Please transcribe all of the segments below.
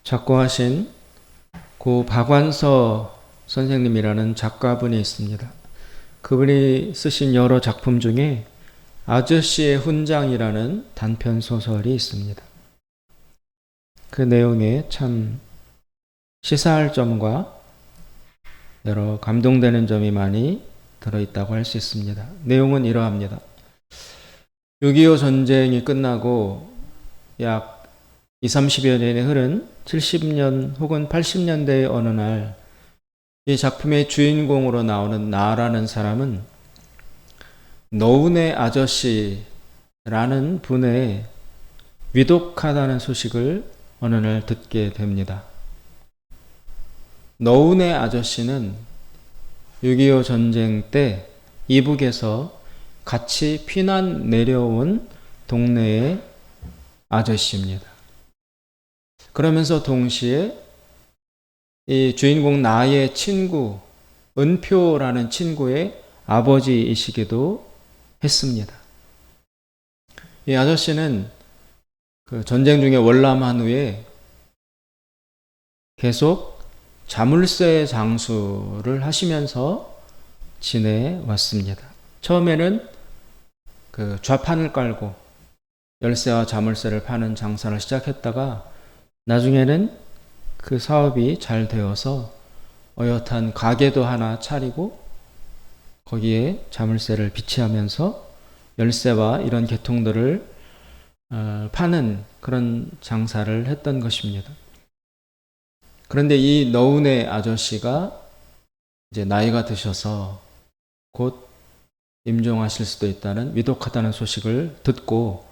작고하신 고 박완서 선생님이라는 작가분이 있습니다. 그분이 쓰신 여러 작품 중에 아저씨의 훈장이라는 단편 소설이 있습니다. 그 내용에 참 시사할 점과 여러 감동되는 점이 많이 들어있다고 할 수 있습니다. 내용은 이러합니다. 6.25 전쟁이 끝나고 약 20, 30여 년이 흐른 70년 혹은 80년대의 어느 날 이 작품의 주인공으로 나오는 나라는 사람은 노은의 아저씨라는 분의 위독하다는 소식을 어느 날 듣게 됩니다. 노은의 아저씨는 6.25 전쟁 때 이북에서 같이 피난 내려온 동네의 아저씨입니다. 그러면서 동시에 이 주인공 나의 친구 은표라는 친구의 아버지이시기도 했습니다. 이 아저씨는 그 전쟁 중에 월남한 후에 계속 자물쇠 장수를 하시면서 지내왔습니다. 처음에는 그 좌판을 깔고 열쇠와 자물쇠를 파는 장사를 시작했다가 나중에는 그 사업이 잘 되어서 어엿한 가게도 하나 차리고 거기에 자물쇠를 비치하면서 열쇠와 이런 계통들을 파는 그런 장사를 했던 것입니다. 그런데 이 노은의 아저씨가 이제 나이가 드셔서 곧 임종하실 수도 있다는 위독하다는 소식을 듣고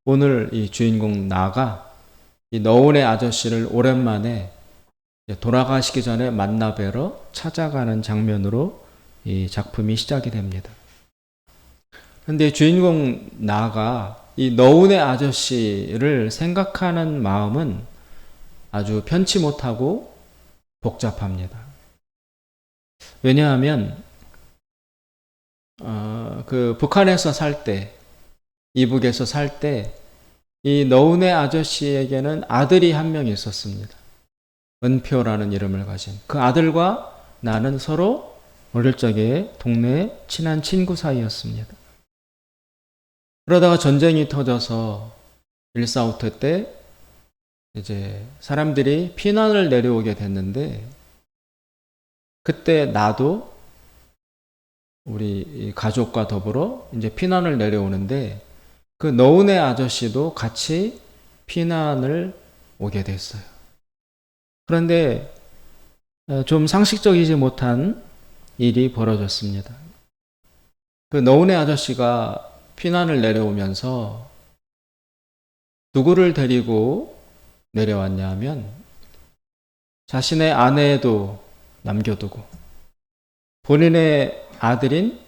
오늘 이 주인공 나가 이 노은의 아저씨를 오랜만에 돌아가시기 전에 만나 뵈러 찾아가는 장면으로 이 작품이 시작이 됩니다. 그런데 주인공 나가 이 노은의 아저씨를 생각하는 마음은 아주 편치 못하고 복잡합니다. 왜냐하면 그 북한에서 살 때, 이북에서 살 때 이 노은의 아저씨에게는 아들이 한 명 있었습니다. 은표라는 이름을 가진 그 아들과 나는 서로 어릴 적에 동네에 친한 친구 사이였습니다. 그러다가 전쟁이 터져서 1.4.5 때 이제 사람들이 피난을 내려오게 됐는데 그때 나도 우리 가족과 더불어 이제 피난을 내려오는데 그 노은의 아저씨도 같이 피난을 오게 됐어요. 그런데 좀 상식적이지 못한 일이 벌어졌습니다. 그 노은의 아저씨가 피난을 내려오면서 누구를 데리고 내려왔냐 하면 자신의 아내도 남겨두고 본인의 아들인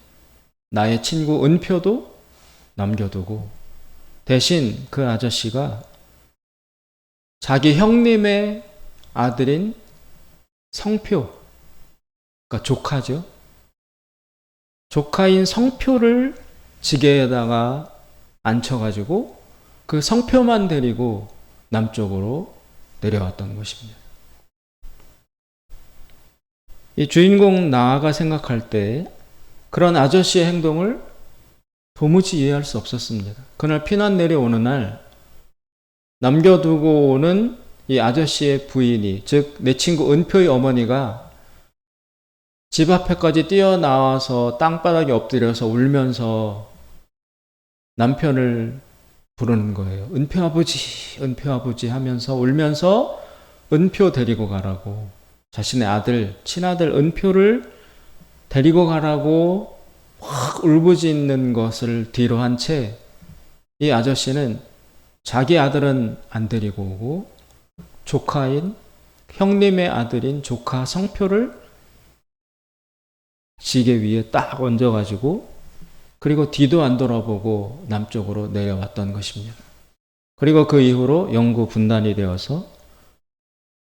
나의 친구 은표도 남겨두고 대신 그 아저씨가 자기 형님의 아들인 성표, 그러니까 조카죠. 조카인 성표를 지게에다가 앉혀가지고 그 성표만 데리고 남쪽으로 내려왔던 것입니다. 이 주인공 나아가 생각할 때 그런 아저씨의 행동을 도무지 이해할 수 없었습니다. 그날 피난 내려오는 날 남겨두고 오는 이 아저씨의 부인이, 즉 내 친구 은표의 어머니가 집 앞에까지 뛰어나와서 땅바닥에 엎드려서 울면서 남편을 부르는 거예요. 은표 아버지 하면서 울면서 은표 데리고 가라고, 자신의 아들, 친아들 은표를 데리고 가라고 확 울부짖는 것을 뒤로 한 채 이 아저씨는 자기 아들은 안 데리고 오고 조카인 형님의 아들인 조카 성표를 지게 위에 딱 얹어가지고 그리고 뒤도 안 돌아보고 남쪽으로 내려왔던 것입니다. 그리고 그 이후로 영구 분단이 되어서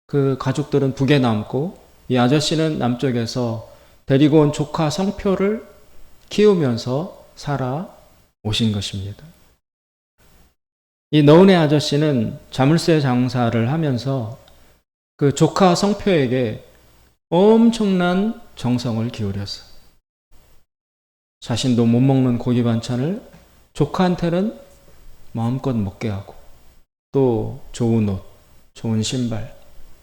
그 가족들은 북에 남고 이 아저씨는 남쪽에서 데리고 온 조카 성표를 키우면서 살아 오신 것입니다. 이 노은의 아저씨는 자물쇠 장사를 하면서 그 조카 성표에게 엄청난 정성을 기울였어요. 자신도 못 먹는 고기 반찬을 조카한테는 마음껏 먹게 하고, 또 좋은 옷, 좋은 신발,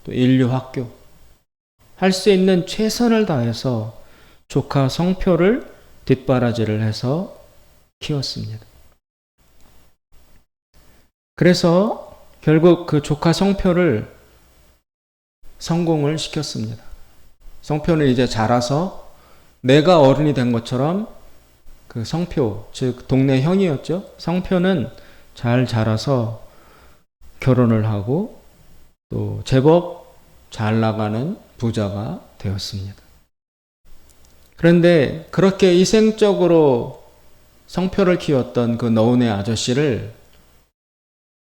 또 인류 학교, 할 수 있는 최선을 다해서 조카 성표를 뒷바라지를 해서 키웠습니다. 그래서 결국 그 조카 성표를 성공을 시켰습니다. 성표는 이제 자라서 내가 어른이 된 것처럼 그 성표, 즉 동네 형이었죠. 성표는 잘 자라서 결혼을 하고 또 제법 잘 나가는 부자가 되었습니다. 그런데 그렇게 희생적으로 성표를 키웠던 그 너운의 아저씨를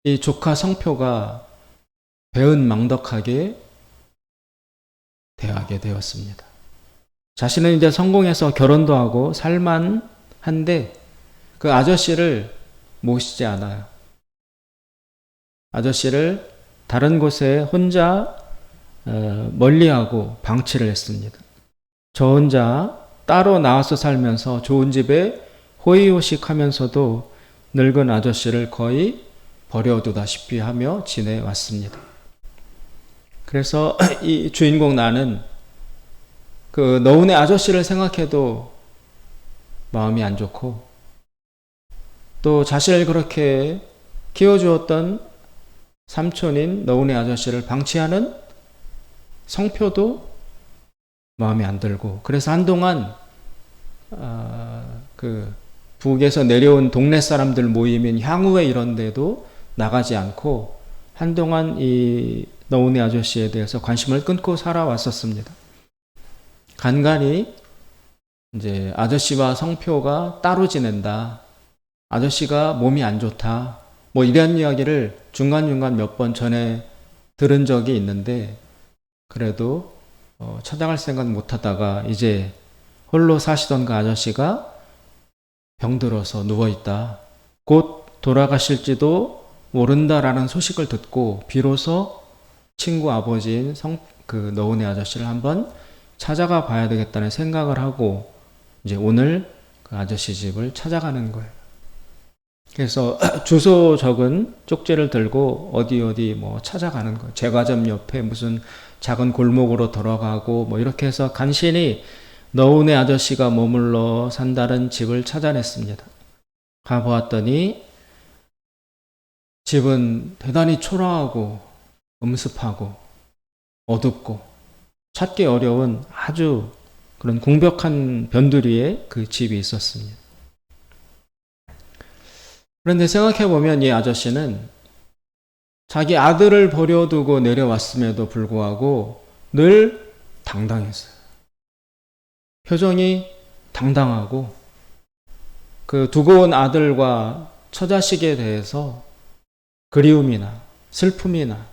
이 조카 성표가 배은망덕하게 대하게 되었습니다. 자신은 이제 성공해서 결혼도 하고 살만한데 그 아저씨를 모시지 않아요. 아저씨를 다른 곳에 혼자 멀리하고 방치를 했습니다. 저 혼자 따로 나와서 살면서 좋은 집에 호의호식하면서도 늙은 아저씨를 거의 버려두다시피 하며 지내왔습니다. 그래서 이 주인공 나는 그 너운의 아저씨를 생각해도 마음이 안 좋고, 또 자신을 그렇게 키워주었던 삼촌인 너운의 아저씨를 방치하는 성표도 마음에 안 들고, 그래서 한동안 그 북에서 내려온 동네 사람들 모임인 향후회 이런 데도 나가지 않고 한동안 이 너운의 아저씨에 대해서 관심을 끊고 살아왔었습니다. 간간히 이제 아저씨와 성표가 따로 지낸다, 아저씨가 몸이 안 좋다, 뭐 이런 이야기를 중간중간 몇 번 전에 들은 적이 있는데, 그래도 찾아갈 생각 못 하다가 이제 홀로 사시던 그 아저씨가 병들어서 누워있다, 곧 돌아가실지도 모른다라는 소식을 듣고 비로소 친구 아버지인 그 너운의 아저씨를 한번 찾아가 봐야 되겠다는 생각을 하고 이제 오늘 그 아저씨 집을 찾아가는 거예요. 그래서 주소 적은 쪽지를 들고 어디 뭐 찾아가는 거예요. 제과점 옆에 무슨 작은 골목으로 들어가고 뭐 이렇게 해서 간신히 너운의 아저씨가 머물러 산다는 집을 찾아냈습니다. 가보았더니 집은 대단히 초라하고 음습하고 어둡고 찾기 어려운 아주 그런 궁벽한 변두리에 그 집이 있었습니다. 그런데 생각해보면 이 아저씨는 자기 아들을 버려두고 내려왔음에도 불구하고 늘 당당했어요. 표정이 당당하고 그 두고 온 아들과 처자식에 대해서 그리움이나 슬픔이나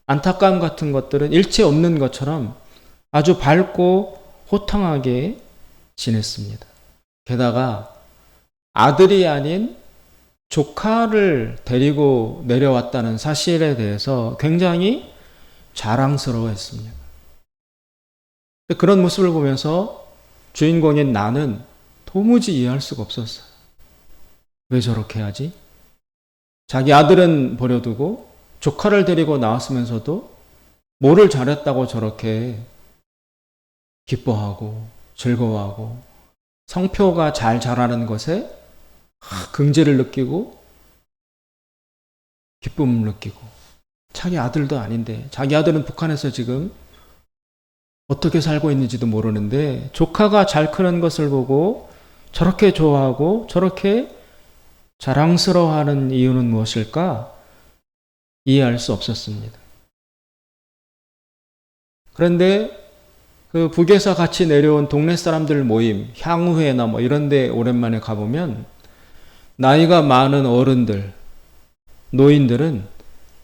안타까움 같은 것들은 일체 없는 것처럼 아주 밝고 호탕하게 지냈습니다. 게다가 아들이 아닌 조카를 데리고 내려왔다는 사실에 대해서 굉장히 자랑스러워했습니다. 그런 모습을 보면서 주인공인 나는 도무지 이해할 수가 없었어요. 왜 저렇게 하지? 자기 아들은 버려두고 조카를 데리고 나왔으면서도 뭐를 잘했다고 저렇게 기뻐하고 즐거워하고 성표가 잘 자라는 것에 긍지를 느끼고 기쁨을 느끼고, 자기 아들도 아닌데 자기 아들은 북한에서 지금 어떻게 살고 있는지도 모르는데 조카가 잘 크는 것을 보고 저렇게 좋아하고 저렇게 자랑스러워하는 이유는 무엇일까? 이해할 수 없었습니다. 그런데 그 북에서 같이 내려온 동네 사람들 모임, 향후회나 뭐 이런 데 오랜만에 가보면 나이가 많은 어른들, 노인들은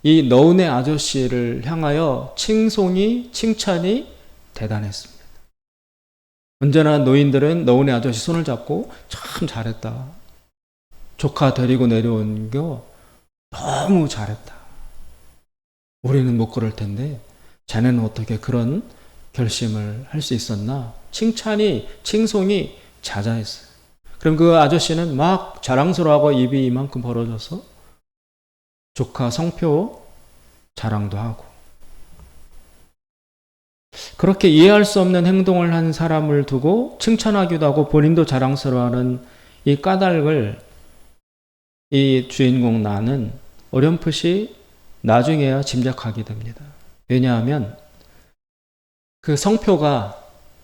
이 너운의 아저씨를 향하여 칭찬이 대단했습니다. 언제나 노인들은 너운의 아저씨 손을 잡고 참 잘했다, 조카 데리고 내려온 거 너무 잘했다, 우리는 못 그럴 텐데 자네는 어떻게 그런 결심을 할 수 있었나? 칭송이 자자했어요. 그럼 그 아저씨는 막 자랑스러워하고 입이 이만큼 벌어져서 조카 성표 자랑도 하고, 그렇게 이해할 수 없는 행동을 한 사람을 두고 칭찬하기도 하고 본인도 자랑스러워하는 이 까닭을 이 주인공 나는 어렴풋이 나중에야 짐작하게 됩니다. 왜냐하면 그 성표가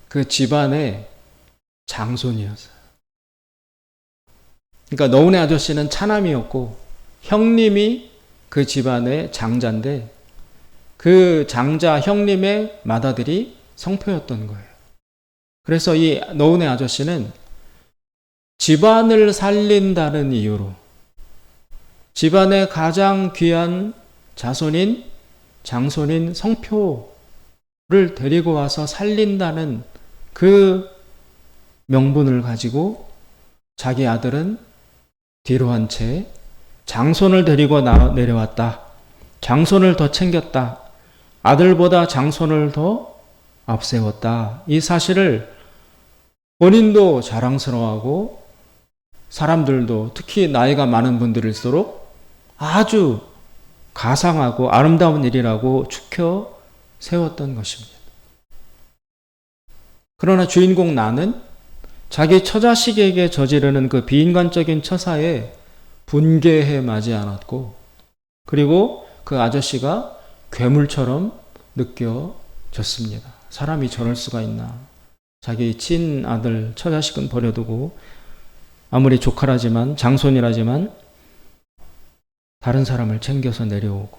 그 집안의 장손이었어요. 그러니까 너운의 아저씨는 차남이었고 형님이 그 집안의 장자인데 그 장자 형님의 맏아들이 성표였던 거예요. 그래서 이 너운의 아저씨는 집안을 살린다는 이유로 집안의 가장 귀한 자손인 장손인 성표를 데리고 와서 살린다는 그 명분을 가지고 자기 아들은 뒤로 한 채 장손을 데리고 내려왔다. 장손을 더 챙겼다. 아들보다 장손을 더 앞세웠다. 이 사실을 본인도 자랑스러워하고 사람들도 특히 나이가 많은 분들일수록 아주 가상하고 아름다운 일이라고 추켜 세웠던 것입니다. 그러나 주인공 나는 자기 처자식에게 저지르는 그 비인간적인 처사에 분개해 마지 않았고, 그리고 그 아저씨가 괴물처럼 느껴졌습니다. 사람이 저럴 수가 있나. 자기 친아들 처자식은 버려두고 아무리 조카라지만 장손이라지만 다른 사람을 챙겨서 내려오고,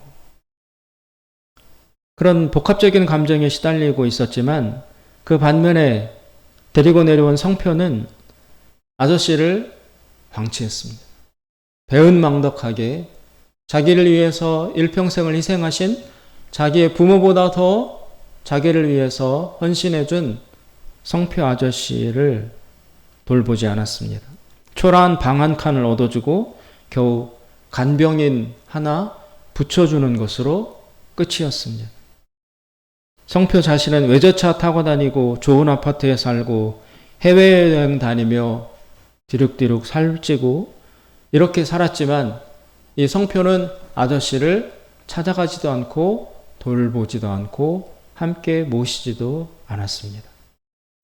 그런 복합적인 감정에 시달리고 있었지만 그 반면에 데리고 내려온 성표는 아저씨를 방치했습니다. 배은망덕하게 자기를 위해서 일평생을 희생하신 자기의 부모보다 더 자기를 위해서 헌신해준 성표 아저씨를 돌보지 않았습니다. 초라한 방 한 칸을 얻어주고 겨우 간병인 하나 붙여주는 것으로 끝이었습니다. 성표 자신은 외제차 타고 다니고 좋은 아파트에 살고 해외여행 다니며 디룩디룩 살찌고 이렇게 살았지만 이 성표는 아저씨를 찾아가지도 않고 돌보지도 않고 함께 모시지도 않았습니다.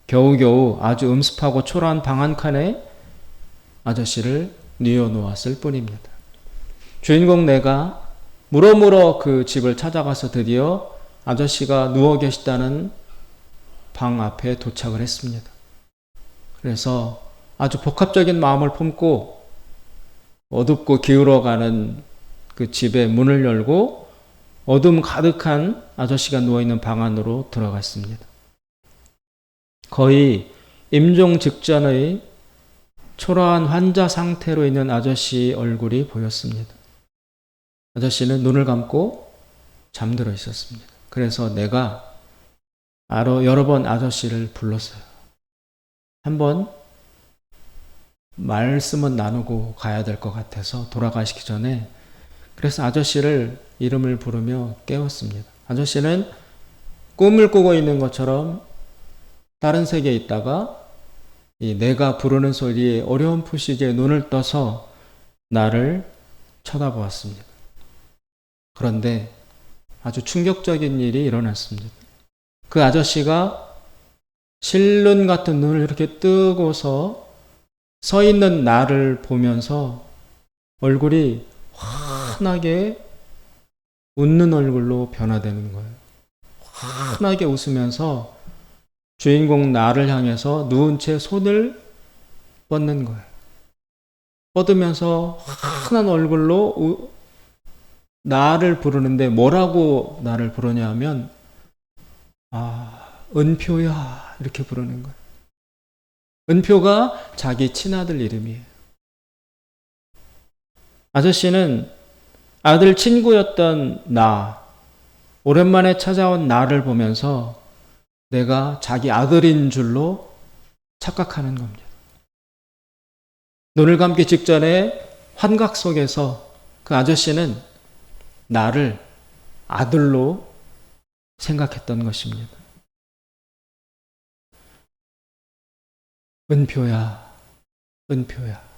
겨우겨우 아주 음습하고 초라한 방 한 칸에 아저씨를 뉘어놓았을 뿐입니다. 주인공 내가 물어물어 그 집을 찾아가서 드디어 아저씨가 누워 계시다는 방 앞에 도착을 했습니다. 그래서 아주 복합적인 마음을 품고 어둡고 기울어가는 그 집의 문을 열고 어둠 가득한 아저씨가 누워있는 방 안으로 들어갔습니다. 거의 임종 직전의 초라한 환자 상태로 있는 아저씨 얼굴이 보였습니다. 아저씨는 눈을 감고 잠들어 있었습니다. 그래서 내가 여러 번 아저씨를 불렀어요. 한번 말씀은 나누고 가야 될 것 같아서 돌아가시기 전에 그래서 아저씨를 이름을 부르며 깨웠습니다. 아저씨는 꿈을 꾸고 있는 것처럼 다른 세계에 있다가 이 내가 부르는 소리에 어렴풋이 이제 눈을 떠서 나를 쳐다보았습니다. 그런데 아주 충격적인 일이 일어났습니다. 그 아저씨가 실눈 같은 눈을 이렇게 뜨고서 서 있는 나를 보면서 얼굴이 환하게 웃는 얼굴로 변화되는 거예요. 환하게 웃으면서 주인공 나를 향해서 누운 채 손을 뻗는 거예요. 뻗으면서 환한 얼굴로 나를 부르는데 뭐라고 나를 부르냐 하면 은표야 이렇게 부르는 거예요. 은표가 자기 친아들 이름이에요. 아저씨는 아들 친구였던 나, 오랜만에 찾아온 나를 보면서 내가 자기 아들인 줄로 착각하는 겁니다. 눈을 감기 직전에 환각 속에서 그 아저씨는 나를 아들로 생각했던 것입니다. 은표야, 은표야.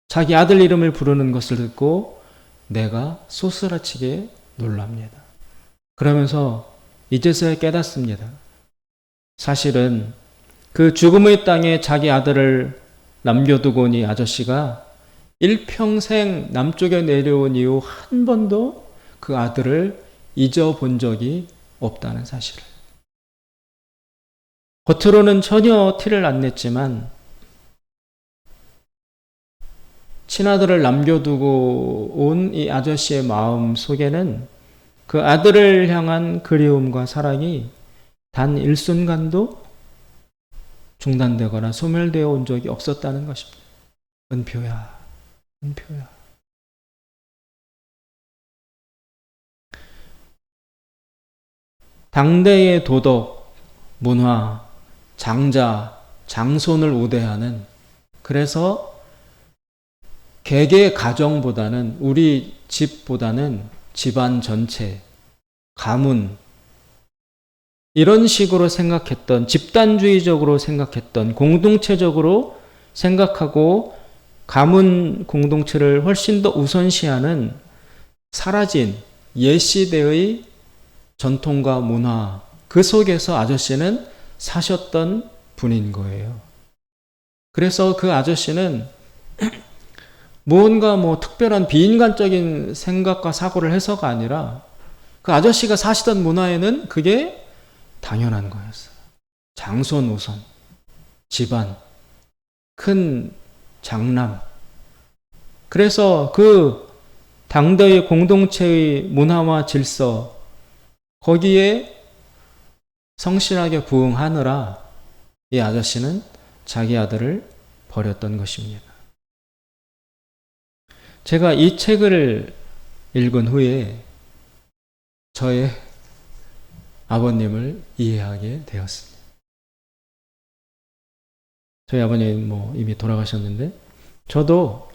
자기 아들 이름을 부르는 것을 듣고 내가 소스라치게 놀랍니다. 그러면서 이제서야 깨닫습니다. 사실은 그 죽음의 땅에 자기 아들을 남겨두고 온 이 아저씨가 일평생 남쪽에 내려온 이후 한 번도 그 아들을 잊어본 적이 없다는 사실을. 겉으로는 전혀 티를 안 냈지만 친아들을 남겨두고 온 이 아저씨의 마음 속에는 그 아들을 향한 그리움과 사랑이 단 일순간도 중단되거나 소멸되어 온 적이 없었다는 것입니다. 은표야, 은표야. 당대의 도덕, 문화, 장자, 장손을 우대하는, 그래서 개개 가정보다는, 우리 집보다는 집안 전체, 가문, 이런 식으로 생각했던, 집단주의적으로 생각했던, 공동체적으로 생각하고 가문 공동체를 훨씬 더 우선시하는 사라진 옛시대의 전통과 문화, 그 속에서 아저씨는 사셨던 분인 거예요. 그래서 그 아저씨는 무언가 특별한 비인간적인 생각과 사고를 해서가 아니라 그 아저씨가 사시던 문화에는 그게 당연한 거였어요. 장손 우선, 집안, 큰 장남. 그래서 그 당대의 공동체의 문화와 질서, 거기에 성실하게 부응하느라 이 아저씨는 자기 아들을 버렸던 것입니다. 제가 이 책을 읽은 후에 저의 아버님을 이해하게 되었습니다. 저희 아버님 이미 돌아가셨는데, 저도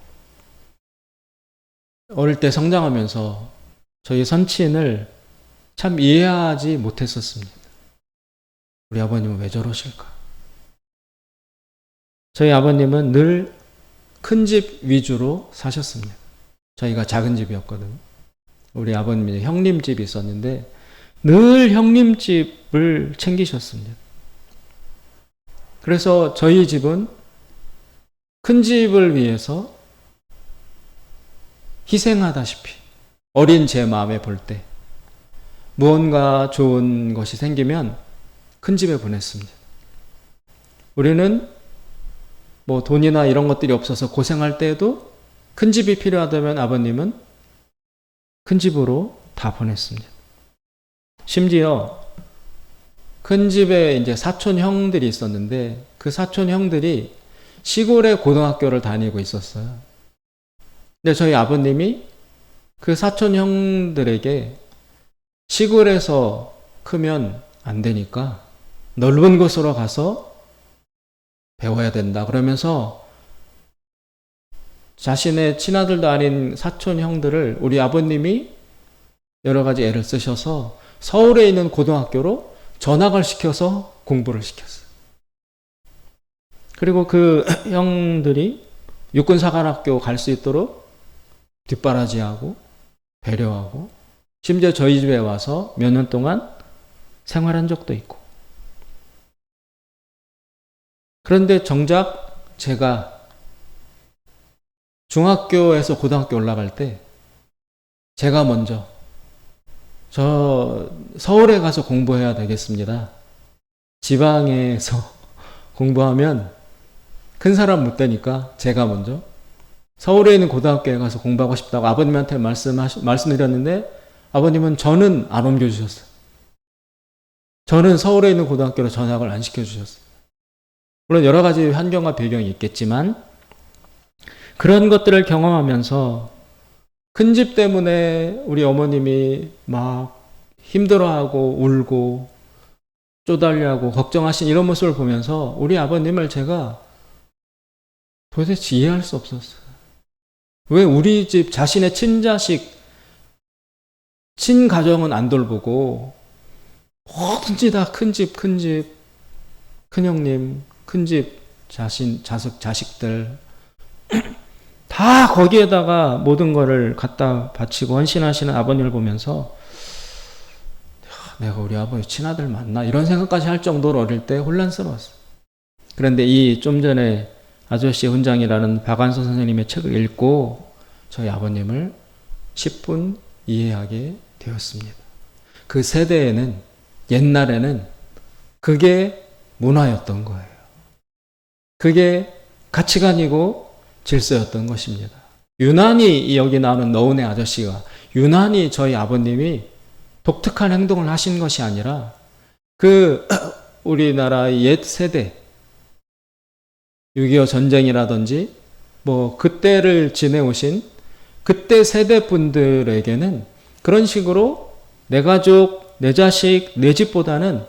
어릴 때 성장하면서 저희 선친을 참 이해하지 못했었습니다. 우리 아버님은 왜 저러실까? 저희 아버님은 늘 큰 집 위주로 사셨습니다. 저희가 작은 집이었거든요. 우리 아버님이 형님 집이 있었는데 늘 형님 집을 챙기셨습니다. 그래서 저희 집은 큰 집을 위해서 희생하다시피 어린 제 마음에 볼 때 무언가 좋은 것이 생기면 큰 집에 보냈습니다. 우리는 돈이나 이런 것들이 없어서 고생할 때에도 큰 집이 필요하다면 아버님은 큰 집으로 다 보냈습니다. 심지어 큰 집에 이제 사촌 형들이 있었는데 그 사촌 형들이 시골의 고등학교를 다니고 있었어요. 근데 저희 아버님이 그 사촌 형들에게 시골에서 크면 안 되니까 넓은 곳으로 가서 배워야 된다 그러면서 자신의 친아들도 아닌 사촌 형들을 우리 아버님이 여러 가지 애를 쓰셔서 서울에 있는 고등학교로 전학을 시켜서 공부를 시켰어요. 그리고 그 형들이 육군사관학교 갈 수 있도록 뒷바라지하고 배려하고 심지어 저희 집에 와서 몇 년 동안 생활한 적도 있고. 그런데 정작 제가 중학교에서 고등학교 올라갈 때 제가 먼저 저 서울에 가서 공부해야 되겠습니다. 지방에서 공부하면 큰 사람 못 되니까 제가 먼저 서울에 있는 고등학교에 가서 공부하고 싶다고 아버님한테 말씀드렸는데 아버님은 저는 안 옮겨주셨어요. 저는 서울에 있는 고등학교로 전학을 안 시켜주셨어요. 물론 여러 가지 환경과 배경이 있겠지만 그런 것들을 경험하면서 큰 집 때문에 우리 어머님이 막 힘들어하고 울고 쪼달려하고 걱정하신 이런 모습을 보면서 우리 아버님을 제가 도대체 이해할 수 없었어요. 왜 우리 집 자신의 친자식 친가정은 안 돌보고 뭐든지 다 큰 집, 큰형님, 큰집, 자식들 다 거기에다가 모든 거를 갖다 바치고 헌신하시는 아버님을 보면서 내가 우리 아버지 친아들 맞나? 이런 생각까지 할 정도로 어릴 때 혼란스러웠어요. 그런데 이 좀 전에 아저씨의 훈장이라는 박완서 선생님의 책을 읽고 저희 아버님을 10분 이해하게 되었습니다. 그 세대에는, 옛날에는 그게 문화였던 거예요. 그게 가치관이고 질서였던 것입니다. 유난히 여기 나오는 너운의 아저씨가 유난히 저희 아버님이 독특한 행동을 하신 것이 아니라 그 우리나라의 옛 세대 6.25 전쟁이라든지 뭐 그때를 지내오신 그때 세대 분들에게는 그런 식으로 내 가족, 내 자식, 내 집보다는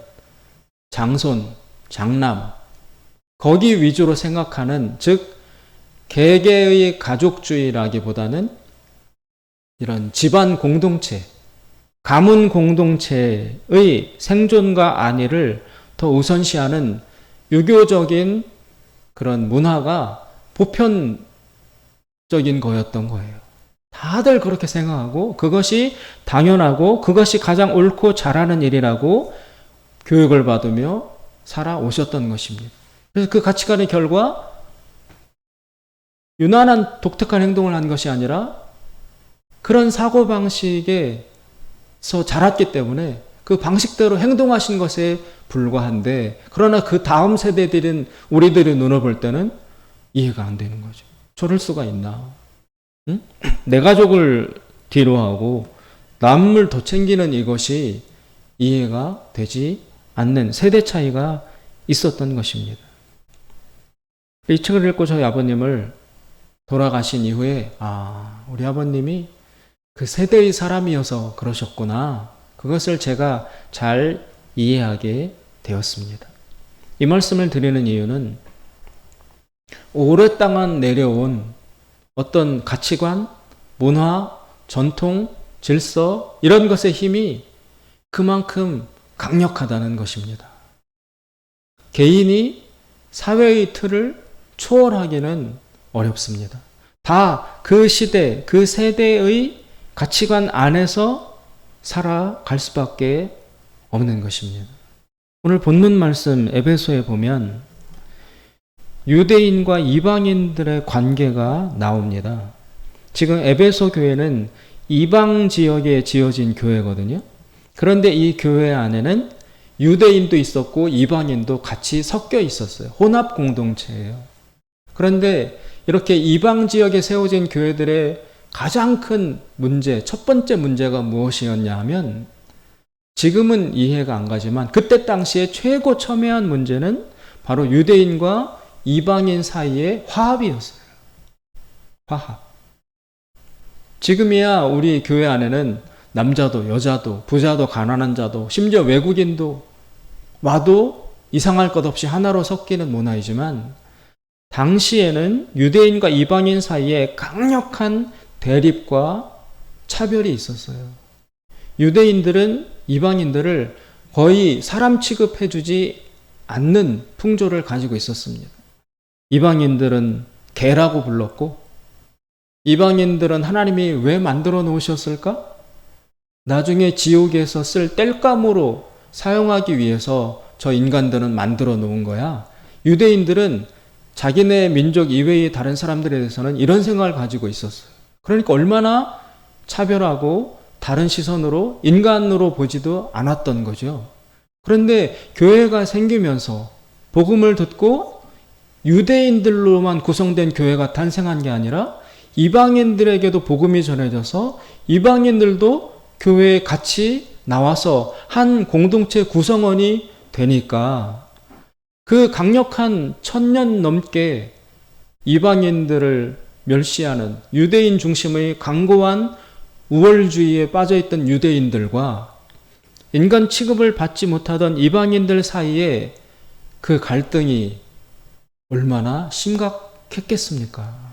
장손, 장남 거기 위주로 생각하는, 즉 개개의 가족주의라기보다는 이런 집안 공동체, 가문 공동체의 생존과 안위를 더 우선시하는 유교적인 그런 문화가 보편적인 거였던 거예요. 다들 그렇게 생각하고 그것이 당연하고 그것이 가장 옳고 잘하는 일이라고 교육을 받으며 살아오셨던 것입니다. 그래서 그 가치관의 결과 유난한 독특한 행동을 한 것이 아니라 그런 사고방식에서 자랐기 때문에 그 방식대로 행동하신 것에 불과한데, 그러나 그 다음 세대들은 우리들의 눈을 볼 때는 이해가 안 되는 거죠. 저럴 수가 있나? 응? 내 가족을 뒤로 하고 남을 더 챙기는 이것이 이해가 되지 않는 세대 차이가 있었던 것입니다. 이 책을 읽고 저희 아버님을 돌아가신 이후에 우리 아버님이 그 세대의 사람이어서 그러셨구나. 그것을 제가 잘 이해하게 되었습니다. 이 말씀을 드리는 이유는 오랫동안 내려온 어떤 가치관, 문화, 전통, 질서 이런 것의 힘이 그만큼 강력하다는 것입니다. 개인이 사회의 틀을 초월하기는 어렵습니다. 다 그 시대, 그 세대의 가치관 안에서 살아갈 수밖에 없는 것입니다. 오늘 본문 말씀 에베소에 보면 유대인과 이방인들의 관계가 나옵니다. 지금 에베소 교회는 이방 지역에 지어진 교회거든요. 그런데 이 교회 안에는 유대인도 있었고 이방인도 같이 섞여 있었어요. 혼합 공동체예요. 그런데 이렇게 이방 지역에 세워진 교회들의 가장 큰 문제, 첫 번째 문제가 무엇이었냐 하면, 지금은 이해가 안 가지만 그때 당시에 최고 첨예한 문제는 바로 유대인과 이방인 사이의 화합이었어요. 화합. 지금이야 우리 교회 안에는 남자도 여자도 부자도 가난한 자도 심지어 외국인도 와도 이상할 것 없이 하나로 섞이는 문화이지만, 당시에는 유대인과 이방인 사이에 강력한 대립과 차별이 있었어요. 유대인들은 이방인들을 거의 사람 취급해주지 않는 풍조를 가지고 있었습니다. 이방인들은 개라고 불렀고, 이방인들은 하나님이 왜 만들어 놓으셨을까? 나중에 지옥에서 쓸 땔감으로 사용하기 위해서 저 인간들은 만들어 놓은 거야. 유대인들은 자기네 민족 이외의 다른 사람들에 대해서는 이런 생각을 가지고 있었어요. 그러니까 얼마나 차별하고 다른 시선으로 인간으로 보지도 않았던 거죠. 그런데 교회가 생기면서 복음을 듣고 유대인들로만 구성된 교회가 탄생한 게 아니라 이방인들에게도 복음이 전해져서 이방인들도 교회에 같이 나와서 한 공동체 구성원이 되니까 그 강력한 1000년 넘게 이방인들을 멸시하는 유대인 중심의 강고한 우월주의에 빠져있던 유대인들과 인간 취급을 받지 못하던 이방인들 사이에 그 갈등이 얼마나 심각했겠습니까?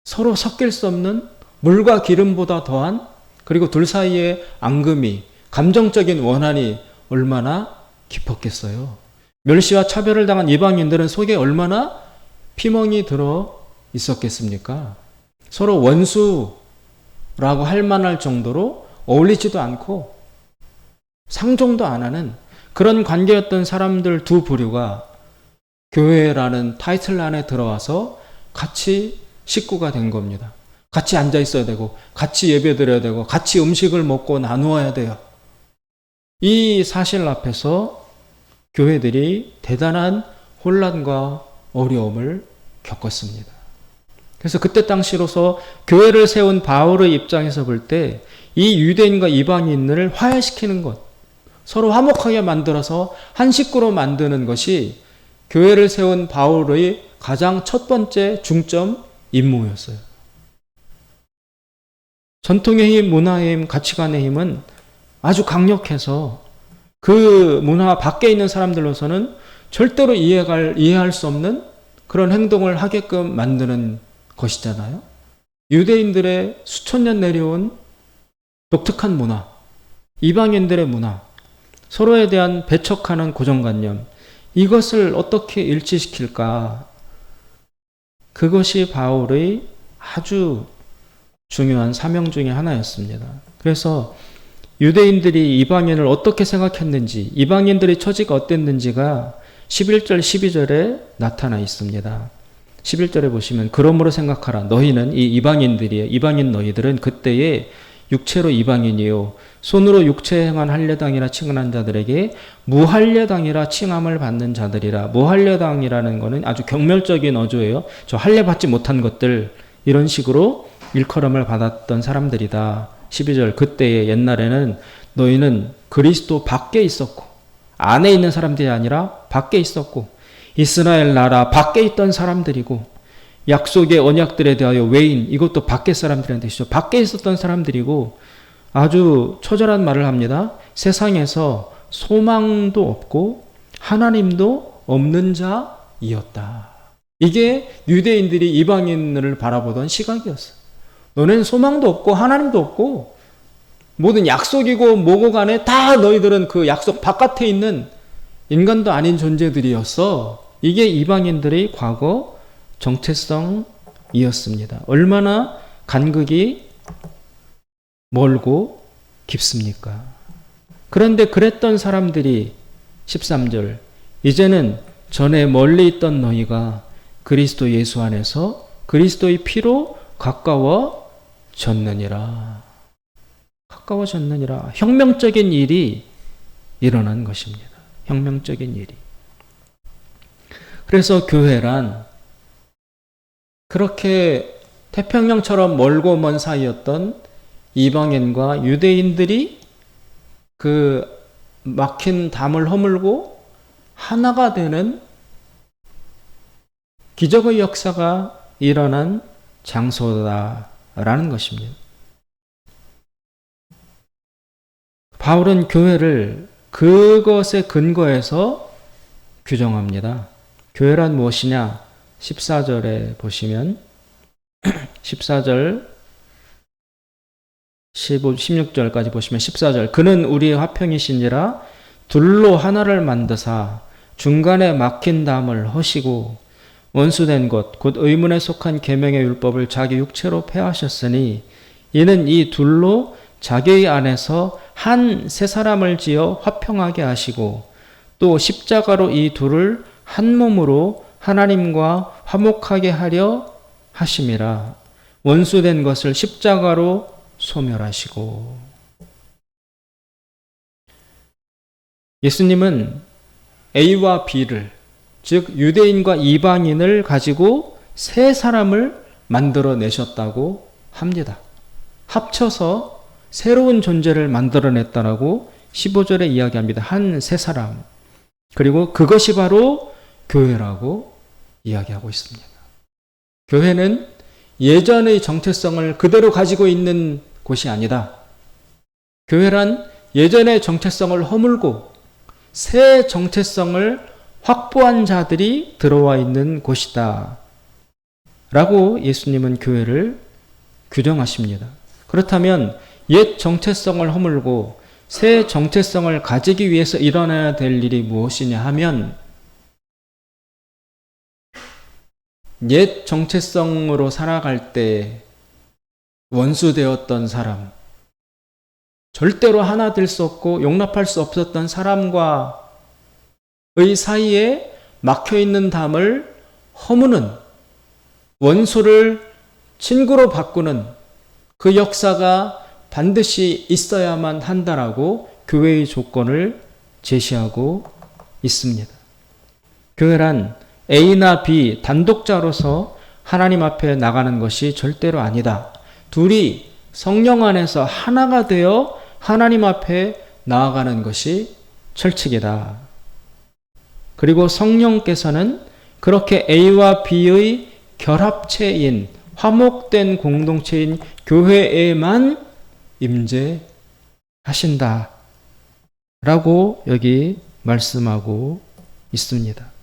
서로 섞일 수 없는 물과 기름보다 더한 그리고 둘 사이의 앙금이, 감정적인 원한이 얼마나 깊었겠어요. 멸시와 차별을 당한 이방인들은 속에 얼마나 피멍이 들어 있었겠습니까? 서로 원수라고 할 만할 정도로 어울리지도 않고 상종도 안 하는 그런 관계였던 사람들 두 부류가 교회라는 타이틀 안에 들어와서 같이 식구가 된 겁니다. 같이 앉아 있어야 되고, 같이 예배 드려야 되고, 같이 음식을 먹고 나누어야 돼요. 이 사실 앞에서 교회들이 대단한 혼란과 어려움을 겪었습니다. 그래서 그때 당시로서 교회를 세운 바울의 입장에서 볼 때 이 유대인과 이방인을 화해시키는 것, 서로 화목하게 만들어서 한 식구로 만드는 것이 교회를 세운 바울의 가장 첫 번째 중점 임무였어요. 전통의 힘, 문화의 힘, 가치관의 힘은 아주 강력해서 그 문화 밖에 있는 사람들로서는 절대로 이해할 수 없는 그런 행동을 하게끔 만드는 것이잖아요. 유대인들의 수천 년 내려온 독특한 문화, 이방인들의 문화, 서로에 대한 배척하는 고정관념, 이것을 어떻게 일치시킬까? 그것이 바울의 아주 중요한 사명 중에 하나였습니다. 그래서 유대인들이 이방인을 어떻게 생각했는지, 이방인들의 처지가 어땠는지가 11절, 12절에 나타나 있습니다. 11절에 보시면 그러므로 생각하라. 너희는 이 이방인 너희들은 그때에 육체로 이방인이요 손으로 육체에 행한 할례당이라 칭한 자들에게 무할례당이라 칭함을 받는 자들이라. 무할례당이라는 것은 아주 경멸적인 어조예요. 저 할례 받지 못한 것들, 이런 식으로 일컬음을 받았던 사람들이다. 12절 그때에 옛날에는 너희는 그리스도 밖에 있었고, 안에 있는 사람들이 아니라 밖에 있었고, 이스라엘 나라 밖에 있던 사람들이고, 약속의 언약들에 대하여 외인, 이것도 밖에 사람들이라는 뜻이죠. 밖에 있었던 사람들이고, 아주 처절한 말을 합니다. 세상에서 소망도 없고 하나님도 없는 자이었다. 이게 유대인들이 이방인을 바라보던 시각이었어요. 너는 소망도 없고 하나님도 없고 모든 약속이고 뭐고 간에 다 너희들은 그 약속 바깥에 있는 인간도 아닌 존재들이었어. 이게 이방인들의 과거 정체성이었습니다. 얼마나 간극이 멀고 깊습니까? 그런데 그랬던 사람들이 13절 이제는 전에 멀리 있던 너희가 그리스도 예수 안에서 그리스도의 피로 가까워졌느니라. 가까워졌느니라. 혁명적인 일이 일어난 것입니다. 혁명적인 일이. 그래서 교회란 그렇게 태평양처럼 멀고 먼 사이였던 이방인과 유대인들이 그 막힌 담을 허물고 하나가 되는 기적의 역사가 일어난 장소다라는 것입니다. 바울은 교회를 그것에 근거해서 규정합니다. 교회란 무엇이냐? 14절에 보시면 14절 16절까지 보시면 14절 그는 우리의 화평이시니라 둘로 하나를 만드사 중간에 막힌 담을 허시고 원수된 것 곧 의문에 속한 계명의 율법을 자기 육체로 폐하셨으니 이는 이 둘로 자기 안에서 한 새 사람을 지어 화평하게 하시고 또 십자가로 이 둘을 한 몸으로 하나님과 화목하게 하려 하심이라. 원수된 것을 십자가로 소멸하시고. 예수님은 A와 B를, 즉 유대인과 이방인을 가지고 새 사람을 만들어내셨다고 합니다. 합쳐서 새로운 존재를 만들어냈다라고 15절에 이야기합니다. 한 새 사람. 그리고 그것이 바로 교회라고 이야기하고 있습니다. 교회는 예전의 정체성을 그대로 가지고 있는 곳이 아니다. 교회란 예전의 정체성을 허물고 새 정체성을 확보한 자들이 들어와 있는 곳이다. 라고 예수님은 교회를 규정하십니다. 그렇다면 옛 정체성을 허물고 새 정체성을 가지기 위해서 일어나야 될 일이 무엇이냐 하면 옛 정체성으로 살아갈 때 원수되었던 사람, 절대로 하나 될 수 없고 용납할 수 없었던 사람과의 사이에 막혀있는 담을 허무는, 원수를 친구로 바꾸는 그 역사가 반드시 있어야만 한다라고 교회의 조건을 제시하고 있습니다. 교회란 A나 B 단독자로서 하나님 앞에 나가는 것이 절대로 아니다. 둘이 성령 안에서 하나가 되어 하나님 앞에 나아가는 것이 철칙이다. 그리고 성령께서는 그렇게 A와 B의 결합체인 화목된 공동체인 교회에만 임재하신다 라고 여기 말씀하고 있습니다.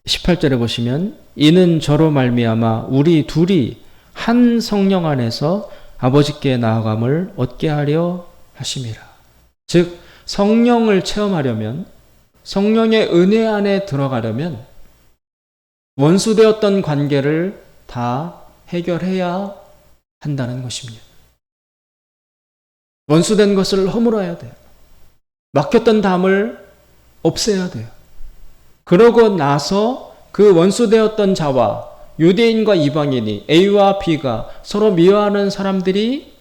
18절에 보시면 이는 저로 말미암아 우리 둘이 한 성령 안에서 아버지께 나아감을 얻게 하려 하심이라. 즉 성령을 체험하려면, 성령의 은혜 안에 들어가려면 원수되었던 관계를 다 해결해야 한다는 것입니다. 원수된 것을 허물어야 돼요. 막혔던 담을 없애야 돼요. 그러고 나서 그 원수되었던 자와 유대인과 이방인이, A와 B가 서로 미워하는 사람들이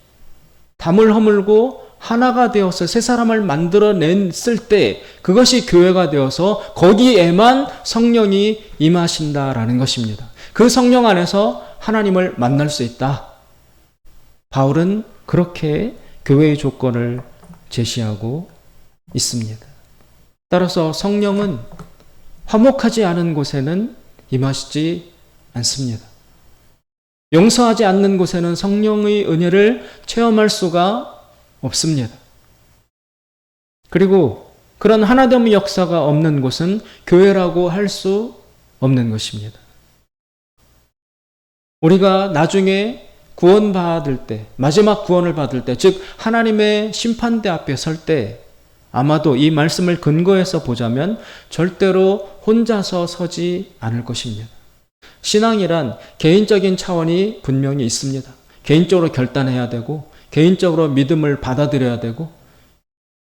담을 허물고 하나가 되어서 새 사람을 만들어냈을 때 그것이 교회가 되어서 거기에만 성령이 임하신다라는 것입니다. 그 성령 안에서 하나님을 만날 수 있다. 바울은 그렇게 교회의 조건을 제시하고 있습니다. 따라서 성령은 화목하지 않은 곳에는 임하시지 않습니다. 용서하지 않는 곳에는 성령의 은혜를 체험할 수가 없습니다. 그리고 그런 하나됨의 역사가 없는 곳은 교회라고 할 수 없는 것입니다. 우리가 나중에 구원받을 때, 마지막 구원을 받을 때, 즉 하나님의 심판대 앞에 설 때 아마도 이 말씀을 근거해서 보자면 절대로 혼자서 서지 않을 것입니다. 신앙이란 개인적인 차원이 분명히 있습니다. 개인적으로 결단해야 되고, 개인적으로 믿음을 받아들여야 되고,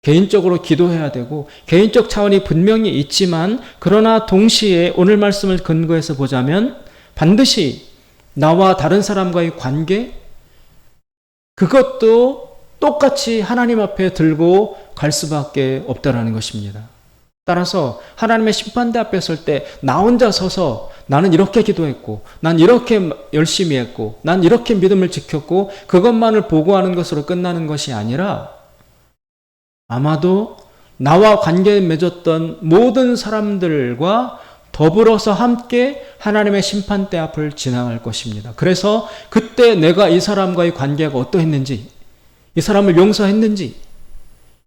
개인적으로 기도해야 되고, 개인적 차원이 분명히 있지만, 그러나 동시에 오늘 말씀을 근거해서 보자면 반드시 나와 다른 사람과의 관계, 그것도 똑같이 하나님 앞에 들고 갈 수밖에 없다라는 것입니다. 따라서 하나님의 심판대 앞에 설 때 나 혼자 서서 나는 이렇게 기도했고, 난 이렇게 열심히 했고, 난 이렇게 믿음을 지켰고, 그것만을 보고하는 것으로 끝나는 것이 아니라 아마도 나와 관계 맺었던 모든 사람들과 더불어서 함께 하나님의 심판대 앞을 지나갈 것입니다. 그래서 그때 내가 이 사람과의 관계가 어떠했는지, 이 사람을 용서했는지,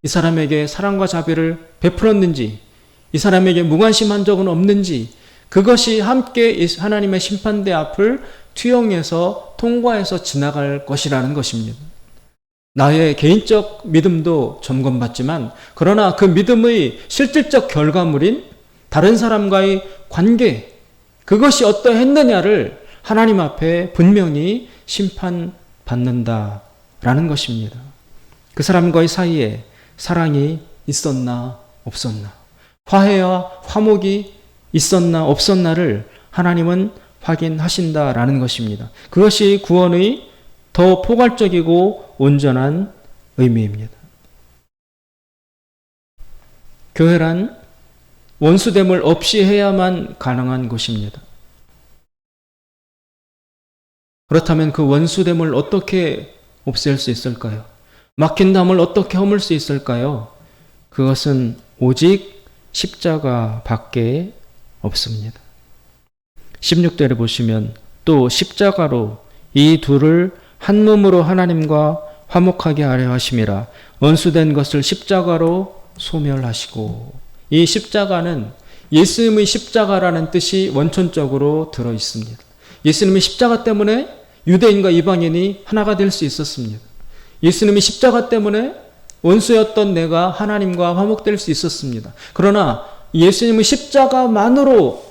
이 사람에게 사랑과 자비를 베풀었는지, 이 사람에게 무관심한 적은 없는지, 그것이 함께 하나님의 심판대 앞을 투영해서 통과해서 지나갈 것이라는 것입니다. 나의 개인적 믿음도 점검받지만, 그러나 그 믿음의 실질적 결과물인 다른 사람과의 관계, 그것이 어떠했느냐를 하나님 앞에 분명히 심판받는다라는 것입니다. 그 사람과의 사이에 사랑이 있었나 없었나, 화해와 화목이 있었나 없었나를 하나님은 확인하신다라는 것입니다. 그것이 구원의 더 포괄적이고 온전한 의미입니다. 교회란 원수됨을 없이 해야만 가능한 곳입니다. 그렇다면 그 원수됨을 어떻게 없앨 수 있을까요? 막힌 담을 어떻게 허물 수 있을까요? 그것은 오직 십자가밖에 없습니다. 16절에 보시면 또 십자가로 이 둘을 한 몸으로 하나님과 화목하게 하려 하심이라. 원수된 것을 십자가로 소멸하시고. 이 십자가는 예수님의 십자가라는 뜻이 원천적으로 들어 있습니다. 예수님의 십자가 때문에 유대인과 이방인이 하나가 될 수 있었습니다. 예수님이 십자가 때문에 원수였던 내가 하나님과 화목될 수 있었습니다. 그러나 예수님의 십자가만으로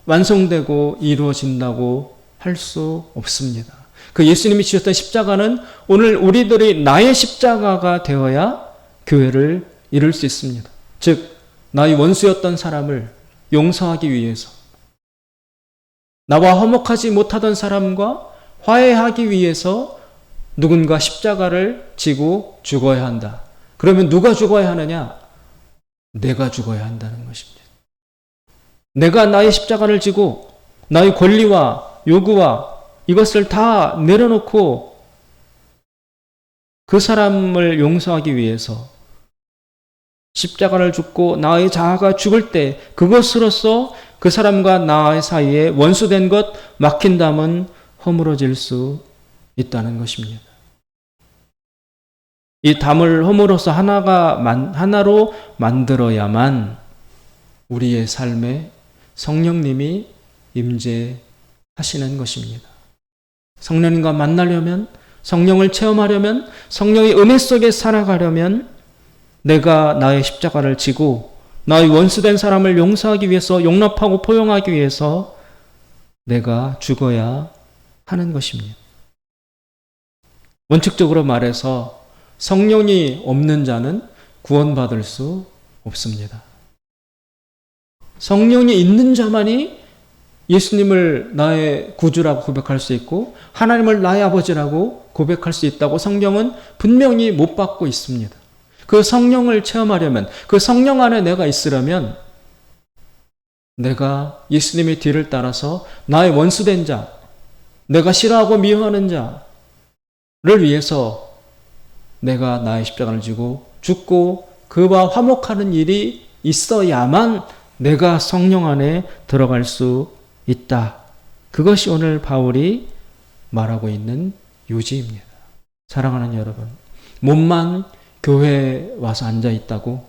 완성되고 이루어진다고 할 수 없습니다. 그 예수님이 지셨던 십자가는 오늘 우리들이 나의 십자가가 되어야 교회를 이룰 수 있습니다. 즉 나의 원수였던 사람을 용서하기 위해서, 나와 화목하지 못하던 사람과 화해하기 위해서 누군가 십자가를 지고 죽어야 한다. 그러면 누가 죽어야 하느냐? 내가 죽어야 한다는 것입니다. 내가 나의 십자가를 지고 나의 권리와 요구와 이것을 다 내려놓고 그 사람을 용서하기 위해서 십자가를 죽고 나의 자아가 죽을 때 그것으로써 그 사람과 나의 사이에 원수된 것, 막힌 담은 허물어질 수 있다는 것입니다. 이 담을 허물어서 하나로 만들어야만 우리의 삶에 성령님이 임재하시는 것입니다. 성령님과 만나려면, 성령을 체험하려면, 성령의 은혜 속에 살아가려면 내가 나의 십자가를 지고 나의 원수된 사람을 용서하기 위해서, 용납하고 포용하기 위해서 내가 죽어야 하는 것입니다. 원칙적으로 말해서 성령이 없는 자는 구원받을 수 없습니다. 성령이 있는 자만이 예수님을 나의 구주라고 고백할 수 있고 하나님을 나의 아버지라고 고백할 수 있다고 성경은 분명히 못 받고 있습니다. 그 성령을 체험하려면, 그 성령 안에 내가 있으려면 내가 예수님의 뒤를 따라서 나의 원수된 자, 내가 싫어하고 미워하는 자를 위해서 내가 나의 십자가를 지고 죽고 그와 화목하는 일이 있어야만 내가 성령 안에 들어갈 수 있다. 그것이 오늘 바울이 말하고 있는 요지입니다. 사랑하는 여러분, 몸만 교회에 와서 앉아 있다고,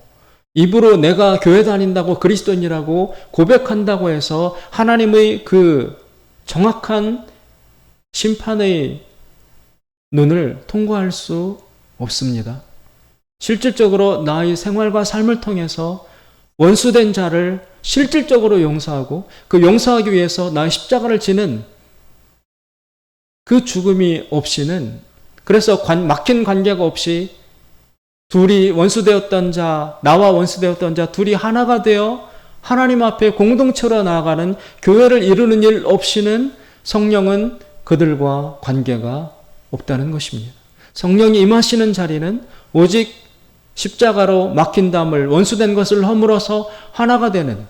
입으로 내가 교회 다닌다고 그리스도인이라고 고백한다고 해서 하나님의 그 정확한 심판의 눈을 통과할 수 없습니다. 실질적으로 나의 생활과 삶을 통해서 원수된 자를 실질적으로 용서하고 그 용서하기 위해서 나의 십자가를 지는 그 죽음이 없이는, 그래서 막힌 관계가 없이 둘이 원수되었던 자, 나와 원수되었던 자 둘이 하나가 되어 하나님 앞에 공동체로 나아가는 교회를 이루는 일 없이는 성령은 그들과 관계가 없다는 것입니다. 성령이 임하시는 자리는 오직 십자가로 막힌 담을, 원수된 것을 허물어서 하나가 되는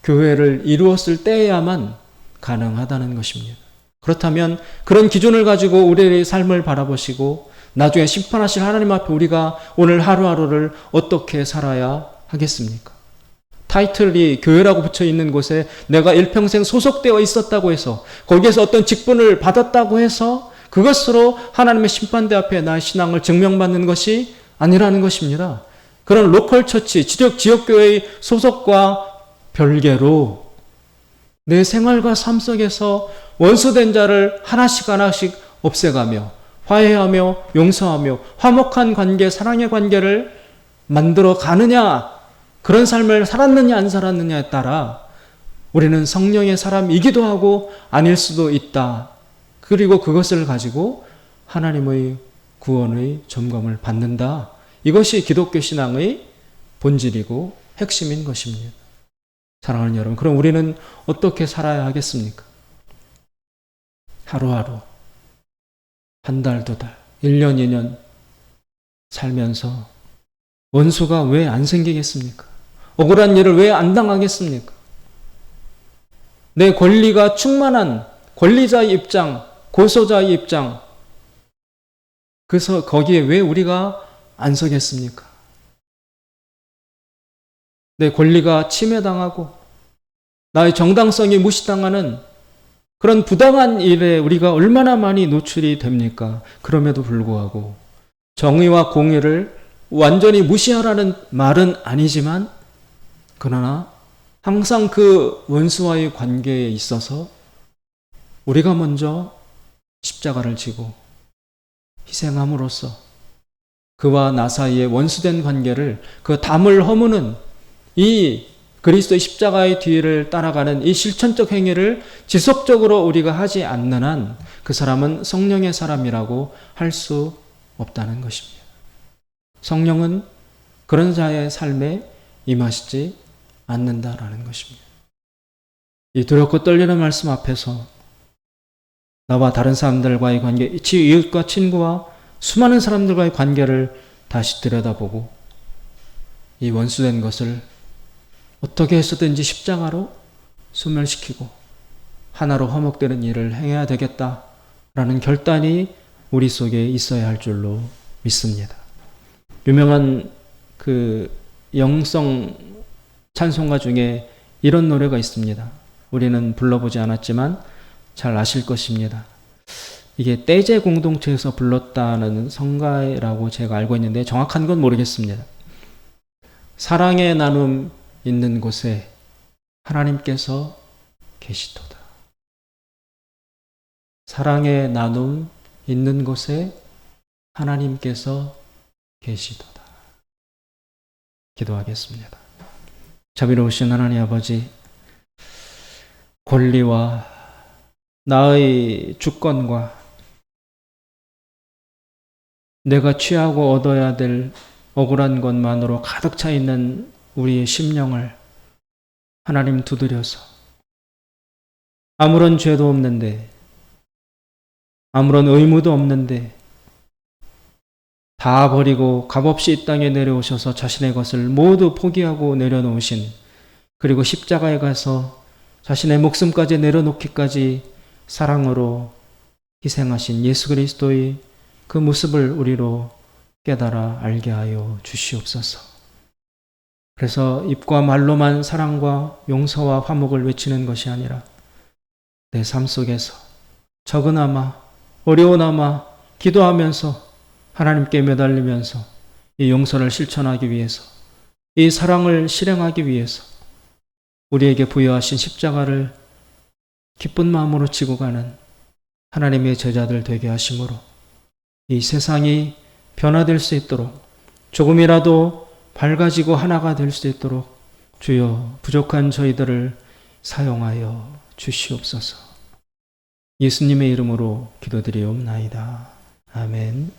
교회를 이루었을 때야만 가능하다는 것입니다. 그렇다면 그런 기준을 가지고 우리의 삶을 바라보시고 나중에 심판하실 하나님 앞에 우리가 오늘 하루하루를 어떻게 살아야 하겠습니까? 타이틀이 교회라고 붙여 있는 곳에 내가 일평생 소속되어 있었다고 해서, 거기에서 어떤 직분을 받았다고 해서 그것으로 하나님의 심판대 앞에 나의 신앙을 증명받는 것이 아니라는 것입니다. 그런 로컬 처치, 지역교회의 소속과 별개로 내 생활과 삶 속에서 원수된 자를 하나씩 없애가며 화해하며 용서하며 화목한 관계, 사랑의 관계를 만들어 가느냐, 그런 삶을 살았느냐 안 살았느냐에 따라 우리는 성령의 사람이기도 하고 아닐 수도 있다. 그리고 그것을 가지고 하나님의 구원의 점검을 받는다. 이것이 기독교 신앙의 본질이고 핵심인 것입니다. 사랑하는 여러분, 그럼 우리는 어떻게 살아야 하겠습니까? 하루하루, 한 달, 두 달, 1년, 2년 살면서 원수가 왜 안 생기겠습니까? 억울한 일을 왜 안 당하겠습니까? 내 권리가 충만한 권리자의 입장, 고소자의 입장, 그래서 거기에 왜 우리가 안 서겠습니까? 내 권리가 침해당하고 나의 정당성이 무시당하는 그런 부당한 일에 우리가 얼마나 많이 노출이 됩니까? 그럼에도 불구하고 정의와 공의를 완전히 무시하라는 말은 아니지만, 그러나 항상 그 원수와의 관계에 있어서 우리가 먼저 십자가를 지고 희생함으로써 그와 나 사이의 원수된 관계를, 그 담을 허무는 이 그리스도의 십자가의 뒤를 따라가는 이 실천적 행위를 지속적으로 우리가 하지 않는 한 그 사람은 성령의 사람이라고 할 수 없다는 것입니다. 성령은 그런 자의 삶에 임하시지 않는다라는 것입니다. 이 두렵고 떨리는 말씀 앞에서 나와 다른 사람들과의 관계, 이웃과 친구와 수많은 사람들과의 관계를 다시 들여다보고 이 원수된 것을 어떻게 해서든지 십자가로 소멸시키고 하나로 화목되는 일을 행해야 되겠다라는 결단이 우리 속에 있어야 할 줄로 믿습니다. 유명한 그 영성 찬송가 중에 이런 노래가 있습니다. 우리는 불러보지 않았지만 잘 아실 것입니다. 이게 떼제 공동체에서 불렀다는 성가라고 제가 알고 있는데 정확한 건 모르겠습니다. 사랑의 나눔 있는 곳에 하나님께서 계시도다. 사랑의 나눔 있는 곳에 하나님께서 계시도다. 기도하겠습니다. 자비로우신 하나님 아버지, 권리와 나의 주권과 내가 취하고 얻어야 될 억울한 것만으로 가득 차 있는 우리의 심령을 하나님 두드려서 아무런 죄도 없는데, 아무런 의무도 없는데 다 버리고 값없이 이 땅에 내려오셔서 자신의 것을 모두 포기하고 내려놓으신, 그리고 십자가에 가서 자신의 목숨까지 내려놓기까지 사랑으로 희생하신 예수 그리스도의 그 모습을 우리로 깨달아 알게 하여 주시옵소서. 그래서 입과 말로만 사랑과 용서와 화목을 외치는 것이 아니라 내 삶 속에서 적으나마 어려우나마 기도하면서 하나님께 매달리면서 이 용서를 실천하기 위해서, 이 사랑을 실행하기 위해서 우리에게 부여하신 십자가를 기쁜 마음으로 지고 가는 하나님의 제자들 되게 하심으로 이 세상이 변화될 수 있도록, 조금이라도 밝아지고 하나가 될 수 있도록 주여 부족한 저희들을 사용하여 주시옵소서. 예수님의 이름으로 기도드리옵나이다. 아멘.